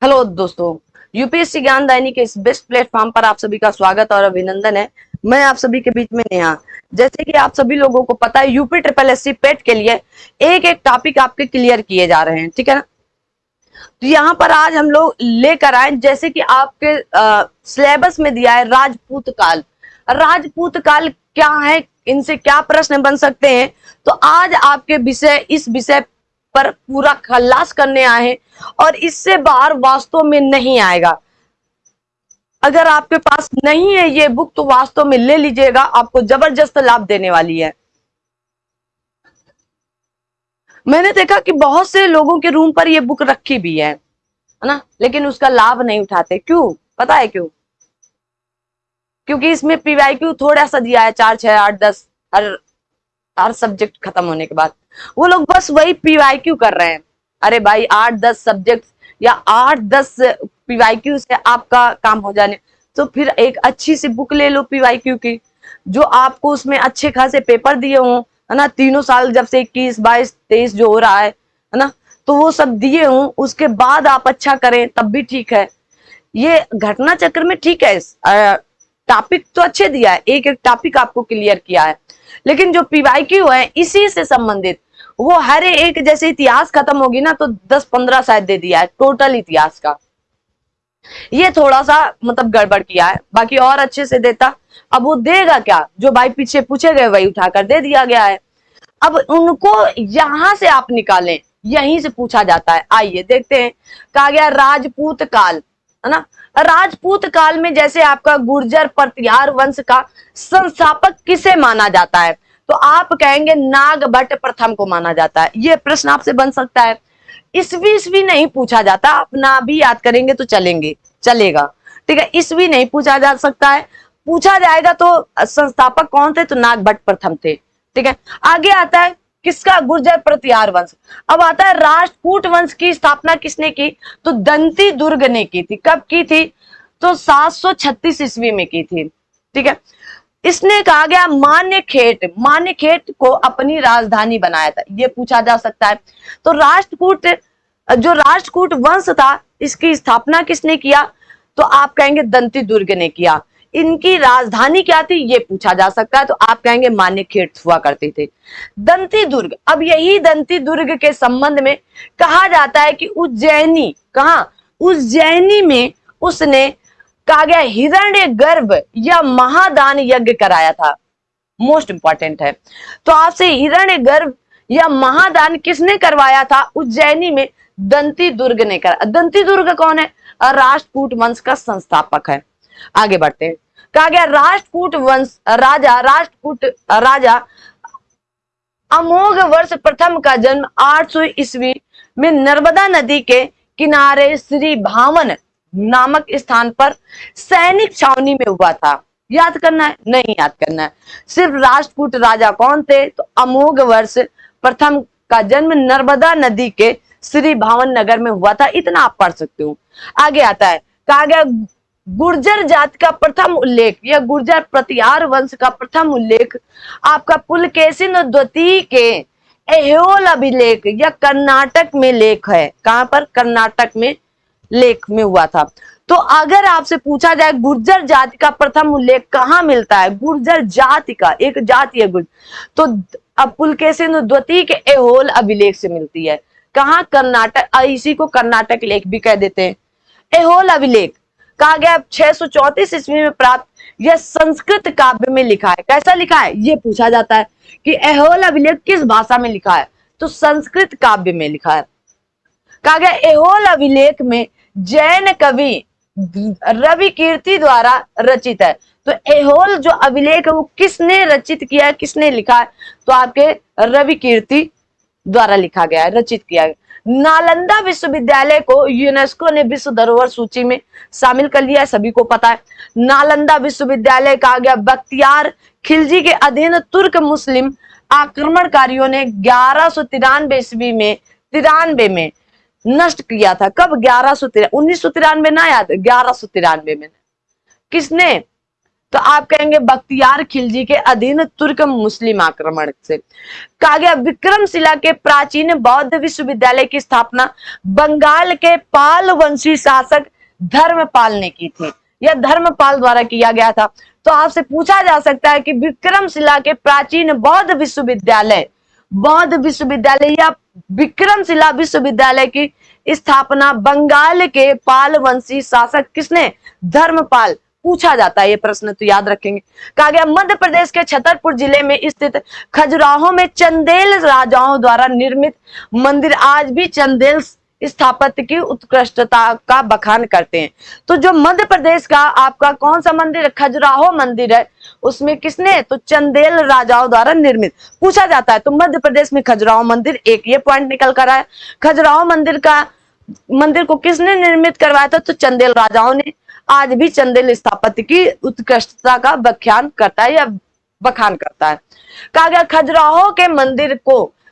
Hello दोस्तों, UPSC ज्ञान दायनी के इस बेस्ट प्लेटफॉर्म पर आप सभी का स्वागत और अभिनंदन है। मैं आप सभी के बीच में नेहा। जैसे कि आप सभी लोगों को पता है, यूपी ट्रिपल एससी पेट के लिए एक एक टॉपिक आपके क्लियर किए जा रहे हैं, ठीक है ना। तो यहाँ पर आज हम लोग लेकर आए, जैसे कि आपके सिलेबस में दिया है राजपूत काल। राजपूत काल क्या है, इनसे क्या प्रश्न बन सकते हैं, तो आज आपके इस विषय पर पूरा खल्लास करने आए हैं और इससे बाहर वास्तव में नहीं आएगा। अगर आपके पास नहीं है ये बुक तो वास्तव में ले लीजिएगा, आपको जबरदस्त लाभ देने वाली है। मैंने देखा कि बहुत से लोगों के रूम पर ये बुक रखी भी है ना, लेकिन उसका लाभ नहीं उठाते। क्यों पता है क्यों? क्योंकि इसमें पीवाईक्यू थोड़ा सा दिया है, 4, 6, 8, 10 हर हर सब्जेक्ट खत्म होने के बाद। वो लोग बस वही पीवाईक्यू कर रहे हैं। अरे भाई, 8-10 सब्जेक्ट या 8-10 पीवाईक्यू से आपका काम हो जाने, तो फिर एक अच्छी सी बुक ले लो पीवाईक्यू की, जो आपको उसमें अच्छे खासे पेपर दिए हों, है ना। तीनों साल जब से 21, 22, 23 जो हो रहा है ना, तो वो सब दिए हों, उसके बाद आप अच्छा करें तब भी ठीक है। ये घटना चक्र में ठीक है, टॉपिक तो अच्छे दिया है, एक एक टॉपिक आपको क्लियर किया है, लेकिन जो पीवाईक्यू है इसी से संबंधित, वो हर एक, जैसे इतिहास खत्म होगी ना तो 10-15 शायद दे दिया है टोटल इतिहास का। ये थोड़ा सा मतलब गड़बड़ किया है, बाकी और अच्छे से देता। अब वो देगा क्या, जो भाई पीछे पूछे गए वही उठाकर दे दिया गया है। अब उनको यहां से आप निकालें, यहीं से पूछा जाता है। आइए देखते हैं। कहा गया राजपूत काल, है ना। राजपूत काल में जैसे आपका गुर्जर प्रतिहार वंश का संस्थापक किसे माना जाता है, तो आप कहेंगे नागभट्ट प्रथम को माना जाता है। यह प्रश्न आपसे बन सकता है। ईस्वी ईस्वी नहीं पूछा जाता, अपना भी याद करेंगे तो चलेगा, ठीक है। ईस्वी नहीं पूछा जा सकता है, पूछा जाएगा तो संस्थापक कौन थे, तो नागभट्ट प्रथम थे, ठीक है। आगे आता है किसका, गुर्जर प्रतिहार वंश। अब आता है राष्ट्रकूट वंश की स्थापना किसने की, तो दंती दुर्ग ने की थी। कब की थी, तो 736 ईस्वी में की थी, ठीक है। इसने कहा गया मान्य खेट को अपनी राजधानी बनाया था, ये पूछा जा सकता है। तो राष्ट्रकूट वंश था, इसकी स्थापना किसने किया, तो आप कहेंगे दंती दुर्ग ने किया। इनकी राजधानी क्या थी, ये पूछा जा सकता है, तो आप कहेंगे मान्यखेट हुआ करते थे। दंती दुर्ग, अब यही दंती दुर्ग के संबंध में कहा जाता है कि उज्जैनी में उसने, कहा गया, हिरण्य गर्भ या महादान यज्ञ कराया था। मोस्ट इंपॉर्टेंट है। तो आपसे हिरण्य गर्भ या महादान किसने करवाया था उज्जैनी में, दंती दुर्ग ने करा। दंती दुर्ग कौन है, राष्ट्रकूट वंश का संस्थापक है। आगे बढ़ते हैं। कहा गया राष्ट्रकूट राजा अमोघ वर्ष प्रथम का जन्म 800 ईस्वी में नर्मदा नदी के किनारे श्री भावन नामक स्थान पर सैनिक छावनी में हुआ था। याद करना है, नहीं याद करना है। सिर्फ राष्ट्रकूट राजा कौन थे, तो अमोघ वर्ष प्रथम का जन्म नर्मदा नदी के श्री भावन नगर में हुआ था, इतना आप पढ़ सकते हो। आगे आता है, कहा गया गुर्जर जाति का प्रथम उल्लेख या गुर्जर प्रतिहार वंश का प्रथम उल्लेख आपका पुलकेशिन द्वितीय के ऐहोल अभिलेख या कर्नाटक में लेख है। कहां पर, कर्नाटक में लेख में हुआ था। तो अगर आपसे पूछा जाए गुर्जर जाति का प्रथम उल्लेख कहां मिलता है, गुर्जर जाति का, एक जाति है गुर्जर, तो अब पुलकेशिन द्वितीय के ऐहोल अभिलेख से मिलती है। कहां, कर्नाटक। इसी को कर्नाटक लेख भी कह देते हैं। ऐहोल अभिलेख कहा गया 634 ईस्वी में प्राप्त, यह संस्कृत काव्य में लिखा है। कैसा लिखा है, ये पूछा जाता है कि ऐहोल अभिलेख किस भाषा में लिखा है, तो संस्कृत काव्य में लिखा है। कहा गया ऐहोल अभिलेख में जैन कवि रवि कीर्ति द्वारा रचित है। तो ऐहोल जो अभिलेख है वो किसने रचित किया है, किसने लिखा है, तो आपके रवि कीर्ति द्वारा लिखा गया है, रचित किया गया। नालंदा विश्वविद्यालय को यूनेस्को ने विश्व धरोहर सूची में शामिल कर लिया है, सभी को पता है। नालंदा विश्वविद्यालय कहा गया बख्तियार खिलजी के अधीन तुर्क मुस्लिम आक्रमणकारियों ने 1193 ईस्वी में 93 में नष्ट किया था। कब, 1993 ना याद, 1193 में। किसने, तो आप कहेंगे बख्तियार खिलजी के अधीन तुर्क मुस्लिम आक्रमण से। कहा गया विक्रमशिला के प्राचीन बौद्ध विश्वविद्यालय की स्थापना बंगाल के पाल वंशी शासक धर्मपाल ने की थी, यह धर्मपाल द्वारा किया गया था। तो आपसे पूछा जा सकता है कि विक्रमशिला के प्राचीन बौद्ध विश्वविद्यालय या विक्रमशिला विश्वविद्यालय की स्थापना बंगाल के पाल वंशी शासक किसने? धर्मपाल। पूछा जाता है ये प्रश्न, तो याद रखेंगे। कहा गया मध्य प्रदेश के छतरपुर जिले में स्थित खजुराहो में चंदेल राजाओं द्वारा निर्मित मंदिर आज भी चंदेल स्थापत्य की उत्कृष्टता का बखान करते हैं। तो जो मध्य प्रदेश का आपका कौन सा मंदिर है? खजुराहो मंदिर है, उसमें किसने? तो चंदेल राजाओं द्वारा निर्मित। पूछा जाता है तो मध्य प्रदेश में खजुराहो मंदिर, एक ये पॉइंट निकल कर आया। खजुराहो मंदिर को किसने निर्मित करवाया था? तो चंदेल राजाओं ने। आज भी चंदेल स्थापत्य की उत्कृष्टता का व्याख्यान करता है या बखान करता है। कहा गया खजुराहो के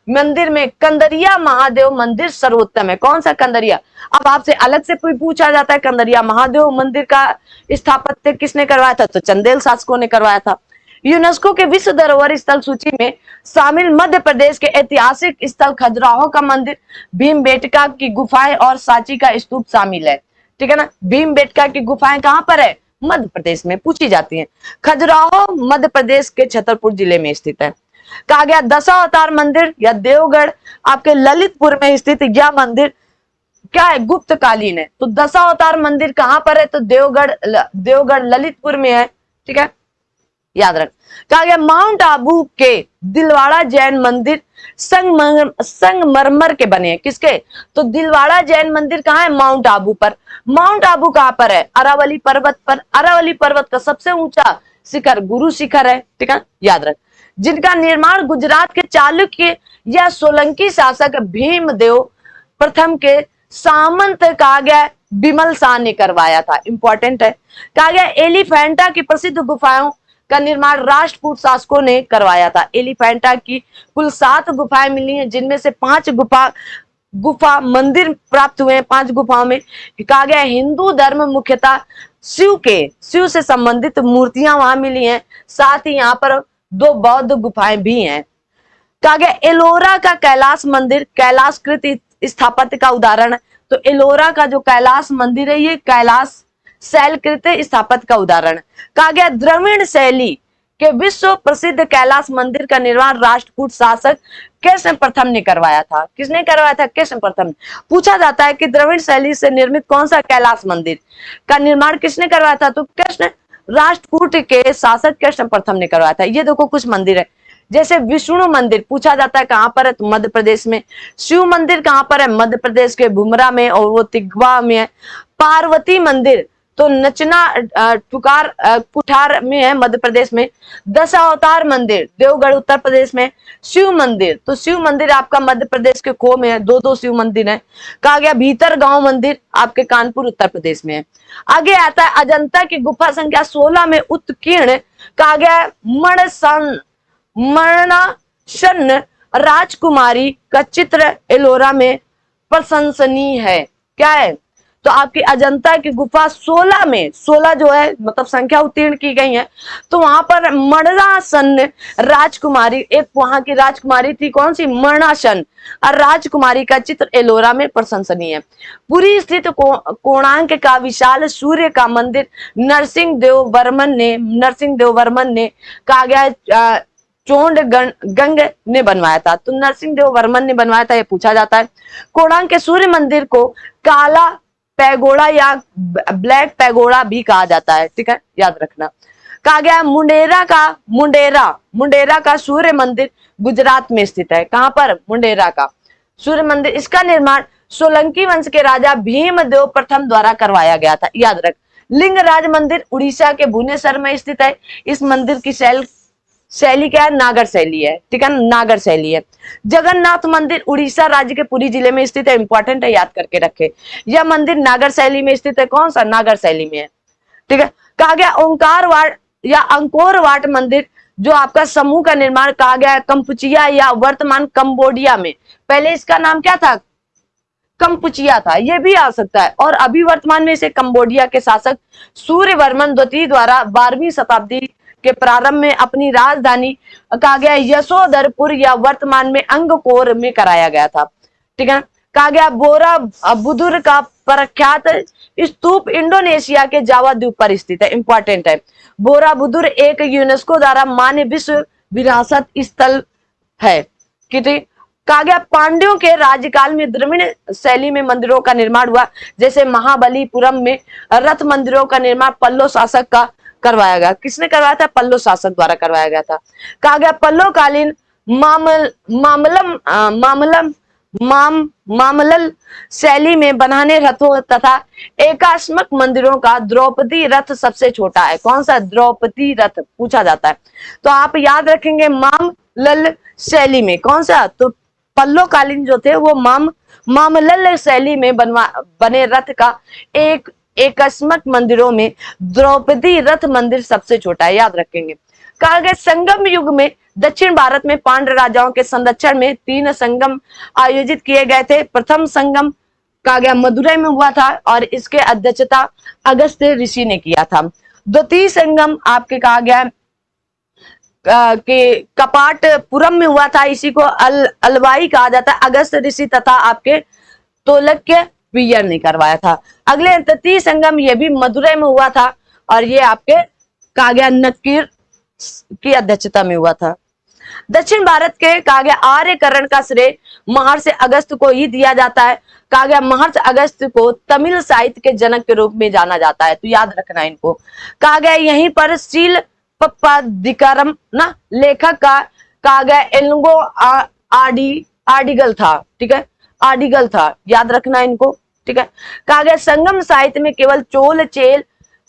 मंदिर में कंदरिया महादेव मंदिर सर्वोत्तम है। कौन सा कंदरिया? अब आपसे अलग से पूछा जाता है कंदरिया महादेव मंदिर का स्थापत्य किसने करवाया था? तो चंदेल शासकों ने करवाया था। यूनेस्को के विश्व धरोहर स्थल सूची में शामिल मध्य प्रदेश के ऐतिहासिक स्थल खजुराहो का मंदिर, भीमबेटका की गुफाएं और सांची का स्तूप शामिल है। ठीक है ना। भीमबेटका की गुफाएं कहां पर है? मध्य प्रदेश में, पूछी जाती हैं। खजुराहो मध्य प्रदेश के छतरपुर जिले में स्थित है। कहा गया दशावतार मंदिर या देवगढ़ आपके ललितपुर में स्थित यह मंदिर क्या है? गुप्तकालीन है। तो दशावतार मंदिर कहां पर है? तो देवगढ़ ललितपुर में है। ठीक है, याद रख। कहा गया माउंट आबू के दिलवाड़ा जैन मंदिर संगमरमर के बने हैं। किसके? तो दिलवाड़ा जैन मंदिर कहाँ है? माउंट आबू पर। माउंट आबू कहां पर है? अरावली पर्वत पर। अरावली पर्वत का सबसे ऊंचा शिखर गुरु शिखर है। ठीक है, याद रख। जिनका निर्माण गुजरात के चालुक्य या सोलंकी शासक भीमदेव प्रथम के सामंत कहा गया बिमल शाह ने करवाया था। इंपॉर्टेंट है। कहा गया एलिफेंटा की प्रसिद्ध गुफाओं का निर्माण राष्ट्रकूट शासकों ने करवाया था। एलिफेंटा की कुल 7 गुफाएं मिली हैं, जिनमें से 5 गुफा मंदिर प्राप्त हुए हैं। 5 गुफाओं में कहा गया हिंदू धर्म मुख्यतः शिव से संबंधित मूर्तियां वहां मिली हैं। साथ ही यहाँ पर 2 बौद्ध गुफाएं भी हैं। कहा गया एलोरा का कैलाश मंदिर कैलाशकृत स्थापत्य का उदाहरण है। तो एलोरा का जो कैलाश मंदिर है ये कैलाश शैलकृत स्थापत्य का उदाहरण है। कहा गया द्रविड़ शैली के विश्व प्रसिद्ध कैलाश मंदिर का निर्माण राष्ट्रकूट शासक कृष्ण प्रथम ने करवाया था। किसने करवाया था? कृष्ण प्रथम। पूछा जाता है कि द्रविड़ शैली से निर्मित कौन सा कैलाश मंदिर का निर्माण किसने करवाया था? तो कृष्ण राष्ट्रकूट के शासक कृष्ण प्रथम ने करवाया था। ये देखो कुछ मंदिर है, जैसे विष्णु मंदिर पूछा जाता है कहां पर है? तो मध्य प्रदेश में। शिव मंदिर कहां पर है? मध्य प्रदेश के भुमरा में और वो तिगवा में है। पार्वती मंदिर तो नचना कुठार में है मध्य प्रदेश में। दशावतार मंदिर देवगढ़ उत्तर प्रदेश में। शिव मंदिर आपका मध्य प्रदेश के खो में है। 2 शिव मंदिर है। कहा गया भीतर गांव मंदिर आपके कानपुर उत्तर प्रदेश में है। आगे आता है अजंता की गुफा संख्या 16 में उत्कीर्ण कहा गया मरणासन राजकुमारी का चित्र एलोरा में प्रशंसनीय है। क्या है? तो आपकी अजंता की गुफा 16 में 16 जो है मतलब संख्या उत्तीर्ण की गई है। तो वहां पर मरणासन राजकुमारी, एक वहां की राजकुमारी थी, कौन सी? मरणासन और राजकुमारी का चित्र एलोरा में प्रशंसनीय है। पुरी स्थित कोणार्क का विशाल सूर्य का मंदिर नरसिंह देव वर्मन ने कहा गया चोंड गंग ने बनवाया था। तो नरसिंह देव वर्मन ने बनवाया था, ये पूछा जाता है। कोणार्क के सूर्य मंदिर को काला पैगोड़ा या ब्लैक पैगोड़ा भी कहा जाता है। ठीक है, याद रखना। कहा गया मुंडेरा का सूर्य मंदिर गुजरात में स्थित है। कहां पर? मुंडेरा का सूर्य मंदिर। इसका निर्माण सोलंकी वंश के राजा भीमदेव प्रथम द्वारा करवाया गया था। याद रख। लिंगराज मंदिर उड़ीसा के भुवनेश्वर में स्थित है। इस मंदिर की शैली क्या है? नागर शैली है। ठीक है, नागर शैली है। जगन्नाथ मंदिर उड़ीसा राज्य के पुरी जिले में स्थित है। इंपॉर्टेंट है, याद करके रखे। यह मंदिर नागर शैली में स्थित है। कौन सा? नागर शैली में है। ठीक है। कहा गया ओंकारवाट या अंकोरवाट मंदिर जो आपका समूह का निर्माण कहा गया कंपुचिया या वर्तमान कंबोडिया में। पहले इसका नाम क्या था? कंपुचिया था, ये भी आ सकता है। और अभी वर्तमान में इसे कंबोडिया के शासक सूर्यवर्मन द्वितीय द्वारा 12वीं शताब्दी के प्रारंभ में अपनी राजधानी कहा गया यशोधरपुर या वर्तमान में अंगकोर में कराया गया था। ठीक है, कहा गया बोरा बुदुर का प्रख्यात स्तूप इंडोनेशिया के जावा द्वीप पर स्थित है। इंपॉर्टेंट है, बोरा बुदुर एक यूनेस्को द्वारा मान्य विश्व विरासत स्थल है। कहा गया पांड्यों के राज्यकाल में द्रविड़ शैली में मंदिरों का निर्माण हुआ, जैसे महाबलीपुरम में रथ मंदिरों का निर्माण पल्लो शासक का करवाया गया। किसने करवाया था? पल्लो शासक द्वारा करवाया गया था। कहा गया पल्लो कालीन मामलल शैली में बनाने रथों तथा एकात्मक मंदिरों का द्रौपदी रथ सबसे छोटा है। कौन सा? द्रौपदी रथ पूछा जाता है, तो आप याद रखेंगे मामलल शैली में। कौन सा? तो पल्लो कालीन जो थे वो मामलल शैली में बने रथ का एकात्मक मंदिरों में द्रौपदी रथ मंदिर सबसे छोटा है, याद रखेंगे। कहा गया संगम युग में दक्षिण भारत में पांड्य राजाओं के संरक्षण में 3 संगम आयोजित किए गए थे। प्रथम संगम कहा गया मदुरै में हुआ था और इसके अध्यक्षता अगस्त्य ऋषि ने किया था। द्वितीय संगम आपके कहा गया कि कपाटपुरम में हुआ था, इसी को अलवाई कहा जाता है। अगस्त्य ऋषि तथा आपके तोलक्य वियर ने करवाया था। अगले तृतीय संगम ये भी मदुरै में हुआ था और ये आपके कहा गया नकीर की अध्यक्षता में हुआ था। दक्षिण भारत के कहा गया आर्यकरण का श्रेय महर्षि अगस्त को ही दिया जाता है। कहा गया महर्षि अगस्त को तमिल साहित्य के जनक के रूप में जाना जाता है, तो याद रखना इनको। कहा गया यहीं पर शील पप्पादिकारम ना लेखक का कहा गया एलंगो आर्डिगल था। ठीक है, आर्डिगल था, याद रखना इनको। ठीक है, कहा गया संगम साहित्य में केवल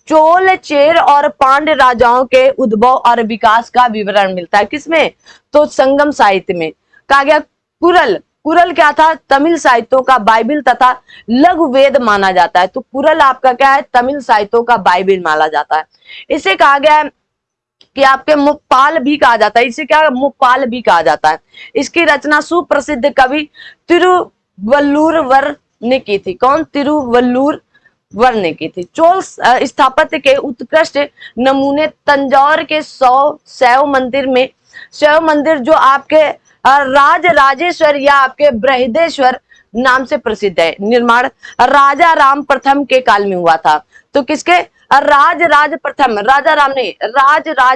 चोल चेर और पांड्य राजाओं के उद्भव और विकास का विवरण मिलता है। किसमें? तो संगम साहित्य में। कहा गया कुरल क्या था? तमिल साहित्यों का बाइबिल तथा लघु वेद माना जाता है। तो कुरल आपका क्या है? तमिल साहित्यों का बाइबिल माना जाता है। इसे कहा गया कि आपके मुप्पाल भी कहा जाता है। इसे क्या? मुप्पाल भी कहा जाता है। इसकी रचना सुप्रसिद्ध कवि तिरुवल्लुवर ने की थी। कौन? तिरुवल्लुवर ने की थी। चोल स्थापत्य के उत्कृष्ट नमूने तंजौर के शैव मंदिर जो आपके राजराजेश्वर या आपके बृहदेश्वर नाम से प्रसिद्ध है। निर्माण राजा राम प्रथम के काल में हुआ था। तो किसके? राज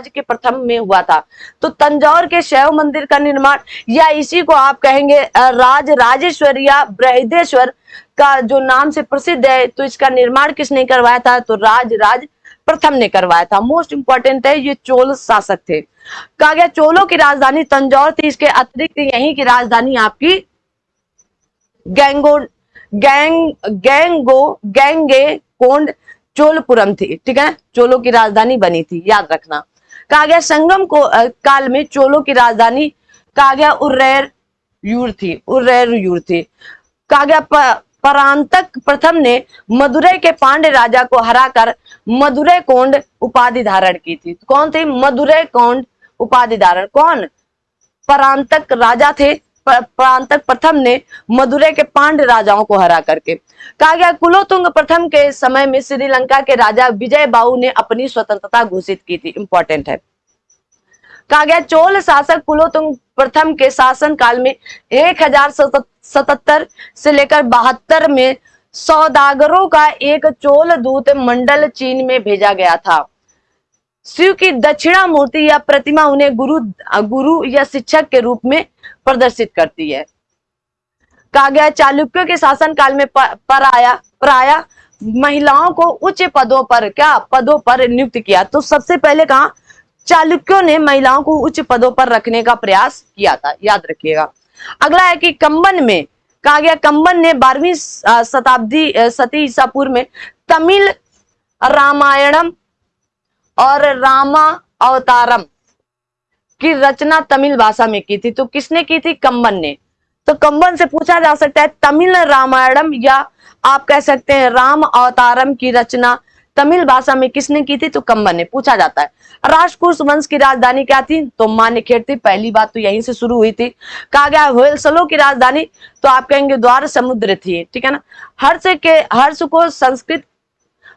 के प्रथम में हुआ था। तो तंजौर के शैव मंदिर का निर्माण या इसी को आप कहेंगे राजराजेश्वर या बृहदेश्वर का जो नाम से प्रसिद्ध है, तो इसका निर्माण किसने करवाया था? तो राज प्रथम ने करवाया था। मोस्ट इंपॉर्टेंट है, ये चोल शासक थे। कहा गया चोलों की राजधानी तंजौर थी। इसके अतिरिक्त यहीं की राजधानी आपकी गैंगेकोंड चोलपुरम थी। ठीक है, चोलों की राजधानी बनी थी, याद रखना। कहा गया संगम काल में चोलों की राजधानी कहा गया उर्रैयूर थी। कहा गया परांतक प्रथम ने मदुरै के पांड्य राजा को हराकर मदुरै कोंड उपाधि धारण की थी। कौन थे? मदुरै कोंड उपाधि धारण। कौन? परांतक राजा थे। परांतक प्रथम ने मदुरै के पांड्य राजाओं को हरा करके। कहा गया कुलोतुंग प्रथम के समय में श्रीलंका के राजा विजय बाहु ने अपनी स्वतंत्रता घोषित की थी। इंपॉर्टेंट है। कहा गया चोल शासक कुलोतुंग प्रथम के शासन काल में 1077 से लेकर 72 में सौदागरों का एक चोल दूत मंडल चीन में भेजा गया था। शिव की दक्षिणा मूर्ति या प्रतिमा उन्हें गुरु या शिक्षक के रूप में प्रदर्शित करती है। कहा गया चालुक्यों के शासन काल में प्राय महिलाओं को उच्च पदों पर नियुक्त किया। तो सबसे पहले कहा चालुक्यों ने महिलाओं को उच्च पदों पर रखने का प्रयास किया था, याद रखिएगा। अगला है कि कंबन में कहा गया कंबन ने 12वीं शताब्दी सती ईसा पूर्व में तमिल रामायणम और रामा अवतारम की रचना तमिल भाषा में की थी। तो किसने की थी? कंबन ने। तो कंबन से पूछा जा सकता है तमिल रामायणम या आप कह सकते हैं राम अवतारम की रचना तमिल भाषा में किसने की थी? तो कंबन ने, पूछा जाता है। राष्ट्रकूट वंश की राजधानी क्या थी? तो मान्यखेड़ थी। पहली बात तो यहीं से शुरू हुई थी। कहा गया होयसलों की राजधानी, तो आप कहेंगे द्वार समुद्र थी, ठीक है ना।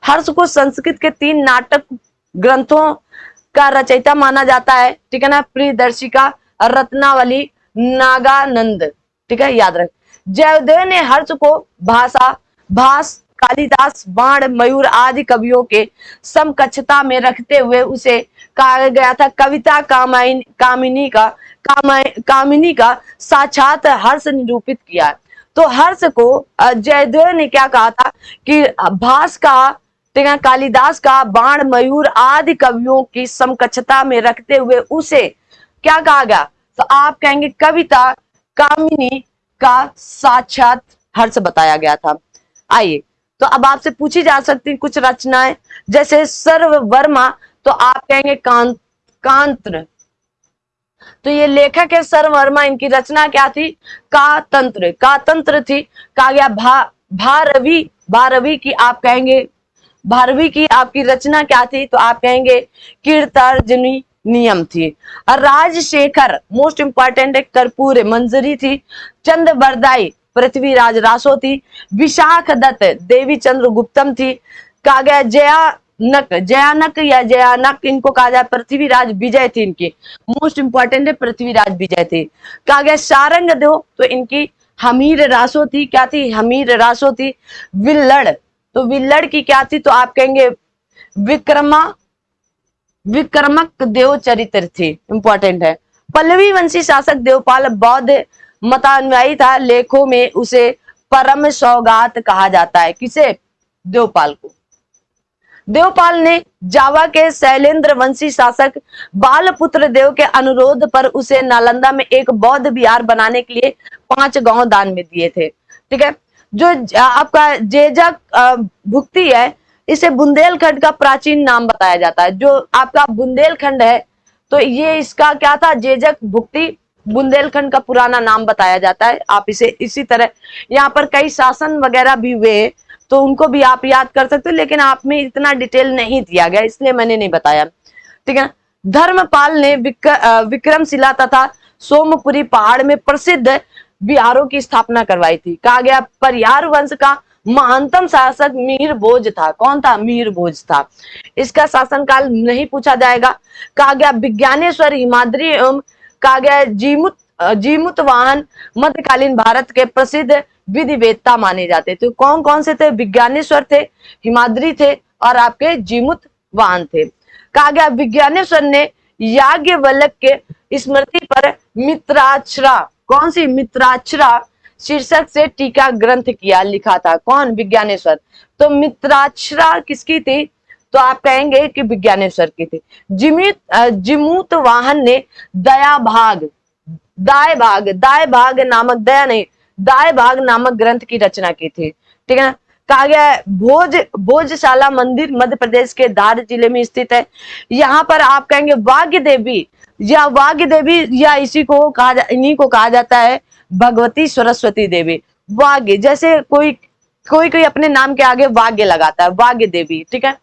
हर्ष को संस्कृत के 3 नाटक ग्रंथों का रचयिता माना जाता है, ठीक है ना। प्रियदर्शिका, रत्नावली, नागानंद, ठीक है, याद रख। जयदेव ने हर्ष को भास, कालिदास, बाण, मयूर आदि कवियों के समकक्षता में रखते हुए उसे कहा गया था कविता कामिनी का साक्षात हर्ष निरूपित किया। तो हर्ष को जयदेव ने क्या कहा था कि भास का, ठीक है, कालिदास का, बाण, मयूर आदि कवियों की समकक्षता में रखते हुए उसे क्या कहा गया? तो आप कहेंगे कविता कामिनी का साक्षात हर्ष बताया गया था। आइए, तो अब आपसे पूछी जा सकती कुछ रचनाएं, जैसे सर्ववर्मा, तो आप कहेंगे कांत्र। तो ये लेखक है सर्ववर्मा, इनकी रचना क्या थी? कातंत्र थी। कहा गया भारवी की, आप कहेंगे भारवी की आपकी रचना क्या थी? तो आप कहेंगे कीर्तर्जनी नियम थी। और राजशेखर, मोस्ट इंपॉर्टेंट है, कर्पूर मंजरी थी। चंद्रबरदाई, पृथ्वीराज रासो थी। विशाख दत्त, देवी चंद्र गुप्तम थी। कहा गया जयानक, इनको कहा जाए पृथ्वीराज विजय थी। इनकी मोस्ट इंपॉर्टेंट है, पृथ्वीराज विजय थी। कहा गया सारंग देव, तो इनकी हमीर रासो थी। क्या थी? हमीर रासो थी। विल्लड़, तो विल्लड़ की क्या थी? तो आप कहेंगे विक्रमक देव चरित्र थी, इंपॉर्टेंट है। पल्लवी वंशी शासक देवपाल बौद्ध मतानुयायी था। लेखों में उसे परम सौगात कहा जाता है। किसे? देवपाल को। देवपाल ने जावा के शैलेंद्र वंशी शासक बालपुत्र देव के अनुरोध पर उसे नालंदा में एक बौद्ध विहार बनाने के लिए 5 गांव दान में दिए थे, ठीक है। जो आपका जेजक भुक्ति है, इसे बुंदेलखंड का प्राचीन नाम बताया जाता है। जो आपका बुंदेलखंड है, तो ये इसका क्या था? जेजक भुक्ति बुंदेलखंड का पुराना नाम बताया जाता है। आप इसे इसी तरह, यहाँ पर कई शासन वगैरह भी हुए, तो उनको भी आप याद कर सकते हो, लेकिन आप में इतना डिटेल नहीं दिया गया, इसलिए मैंने नहीं बताया, ठीक है। धर्मपाल ने विक्रमशिला तथा सोमपुरी पहाड़ में प्रसिद्ध विहारों की स्थापना करवाई थी। कहा गया परिहार वंश का महानतम शासक मीर भोज था। कौन था? मीर भोज था। इसका शासनकाल नहीं पूछा जाएगा। कहा गया विज्ञानेश्वर, हिमाद्री एवं कहा गया जीमुत वाहन मध्यकालीन भारत के प्रसिद्ध विधिवेत्ता माने जाते थे। कौन कौन से थे? विज्ञानेश्वर थे, हिमाद्री थे और आपके जीमुत वाहन थे। कहा गया विज्ञानेश्वर ने याज्ञवल्क्य के स्मृति पर मित्राक्षरा, कौन सी? मित्राक्षरा शीर्षक से टीका ग्रंथ किया, लिखा था। कौन? विज्ञानेश्वर। तो मित्राक्षरा किसकी थी? तो आप कहेंगे कि विज्ञानेश्वर की थी। जिमुत वाहन ने दाय भाग नामक ग्रंथ की रचना की थी, ठीक है। कहा गया भोजशाला मंदिर मध्य प्रदेश के धार जिले में स्थित है। यहाँ पर आप कहेंगे वाग्य देवी या इन्हीं को कहा जाता है भगवती सरस्वती देवी। वाग्य, जैसे कोई अपने नाम के आगे वाग्य लगाता है, वाग्य देवी, ठीक है।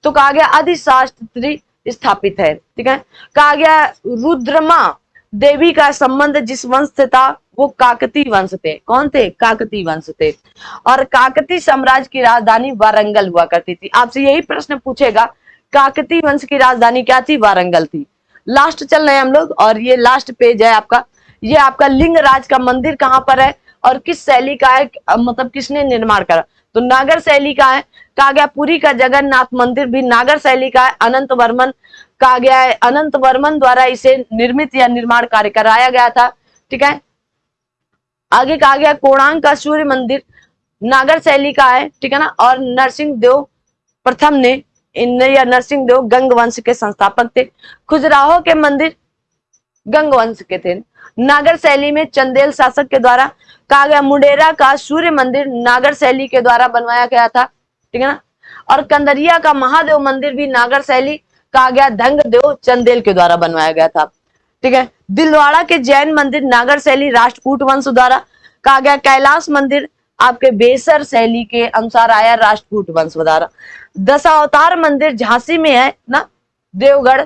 तो कहा गया अधिशास्त्री स्थापित है, ठीक है। कहा गया रुद्रमा देवी का संबंध जिस वंश से था वो काकती वंश थे। कौन थे? काकती वंश थे। और काकती साम्राज्य की राजधानी वारंगल हुआ करती थी। आपसे यही प्रश्न पूछेगा, काकती वंश की राजधानी क्या थी? वारंगल थी। लास्ट चल रहे हैं हम लोग, और ये लास्ट पेज है आपका। ये आपका लिंगराज का मंदिर कहाँ पर है और किस शैली का है, मतलब किसने निर्माण करा? तो नागर शैली का है। कहा गया पुरी का जगन्नाथ मंदिर भी नागर शैली का है। अनंत वर्मन, कहा गया है अनंत वर्मन द्वारा इसे निर्मित या निर्माण कार्य कराया गया था, ठीक है। आगे कहा गया कोणार्क का सूर्य मंदिर नागर शैली का है, ठीक है ना। और नरसिंह देव प्रथम ने या नरसिंह देव गंग वंश के संस्थापक थे। खजुराहो के मंदिर गंग वंश के थे। नागर शैली में चंदेल शासक के द्वारा। कहा गया मुंडेरा का सूर्य मंदिर नागर शैली के द्वारा बनवाया गया था, ठीक है ना। और कंदरिया का महादेव मंदिर भी नागर शैली, कहा गया धंग देव चंदेल के द्वारा बनवाया गया था, ठीक है। दिलवाड़ा के जैन मंदिर नागर शैली राष्ट्रकूट वंश द्वारा। कहा गया कैलाश मंदिर आपके बेसर शैली के अनुसार आया राष्ट्रकूट वंश द्वारा। दशावतार मंदिर झांसी में है ना, देवगढ़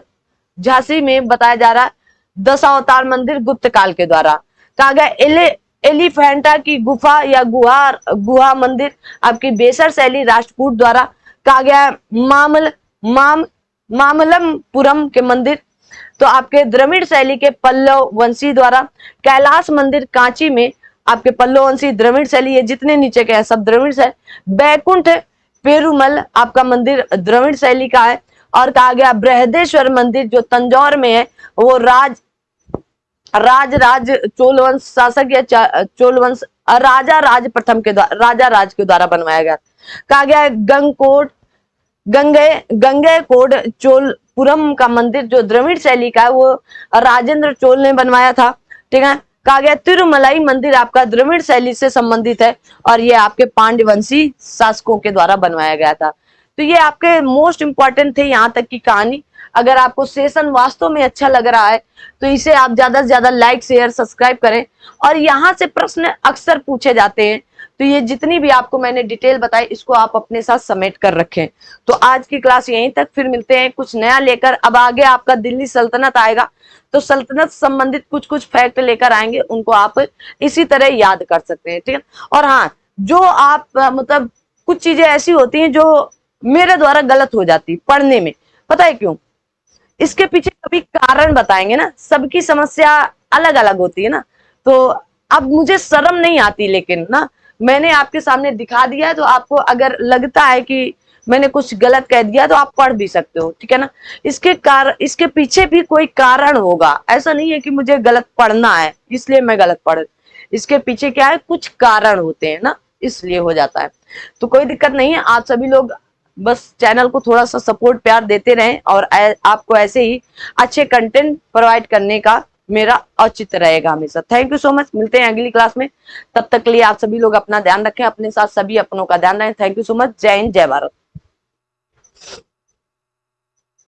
झांसी में बताया जा रहा है। दशावतार मंदिर गुप्त काल के द्वारा। कहा गया एलिफेंटा की गुफा या गुहा मंदिर आपकी बेसर शैली राष्ट्रकूट द्वारा। कहा गया मामल्लपुरम के मंदिर तो आपके द्रविड़ शैली के पल्लव वंशी द्वारा। कैलाश मंदिर कांची में आपके पल्लव वंशी द्रविड़ शैली, ये जितने नीचे के हैं सब द्रविड़ शैली। बैकुंठ पेरुमल आपका मंदिर द्रविड़ शैली का है। और कहा गया बृहदेश्वर मंदिर जो तंजौर में है वो राज चोल वंश शासक या चोल वंश राजा राज प्रथम के द्वारा, राजा राज के द्वारा बनवाया गया। कहा गया गंगेकोड चोलपुरम का मंदिर जो द्रविड़ शैली का है वो राजेंद्र चोल ने बनवाया था। ठीक है। कहा गया तिरुमलाई मंदिर आपका द्रविड़ शैली से संबंधित है और ये आपके पांड्यवंशी शासकों के द्वारा बनवाया गया था। तो ये आपके मोस्ट इंपॉर्टेंट थे यहाँ तक की कहानी। अगर आपको सेशन वास्तव में अच्छा लग रहा है तो इसे आप ज्यादा से ज्यादा लाइक शेयर सब्सक्राइब करें। और यहाँ से प्रश्न अक्सर पूछे जाते हैं तो ये जितनी भी आपको मैंने डिटेल बताई इसको आप अपने साथ समेट कर रखें। तो आज की क्लास यहीं तक, फिर मिलते हैं कुछ नया लेकर। अब आगे आपका दिल्ली सल्तनत आएगा तो सल्तनत संबंधित कुछ कुछ फैक्ट लेकर आएंगे, उनको आप इसी तरह याद कर सकते हैं। ठीक है। और हाँ, जो आप मतलब कुछ चीजें ऐसी होती हैं जो मेरे द्वारा गलत हो जाती पढ़ने में, पता है क्यों? इसके पीछे कभी कारण बताएंगे ना, सबकी समस्या अलग अलग होती है ना। तो अब मुझे शर्म नहीं आती, लेकिन ना मैंने आपके सामने दिखा दिया है तो आपको अगर लगता है कि मैंने कुछ गलत कह दिया तो आप पढ़ भी सकते हो। ठीक है ना। इसके पीछे भी कोई कारण होगा, ऐसा नहीं है कि मुझे गलत पढ़ना है इसलिए मैं गलत पढ़। इसके पीछे क्या है, कुछ कारण होते हैं ना, इसलिए हो जाता है। तो कोई दिक्कत नहीं है, आप सभी लोग बस चैनल को थोड़ा सा सपोर्ट प्यार देते रहें और आपको ऐसे ही अच्छे कंटेंट प्रोवाइड करने का मेरा औचित्य रहेगा हमेशा। थैंक यू सो मच, मिलते हैं अगली क्लास में। तब तक के लिए आप सभी लोग अपना ध्यान रखें, अपने साथ सभी अपनों का ध्यान रखें। Thank you so much. जय हिंद, जय भारत।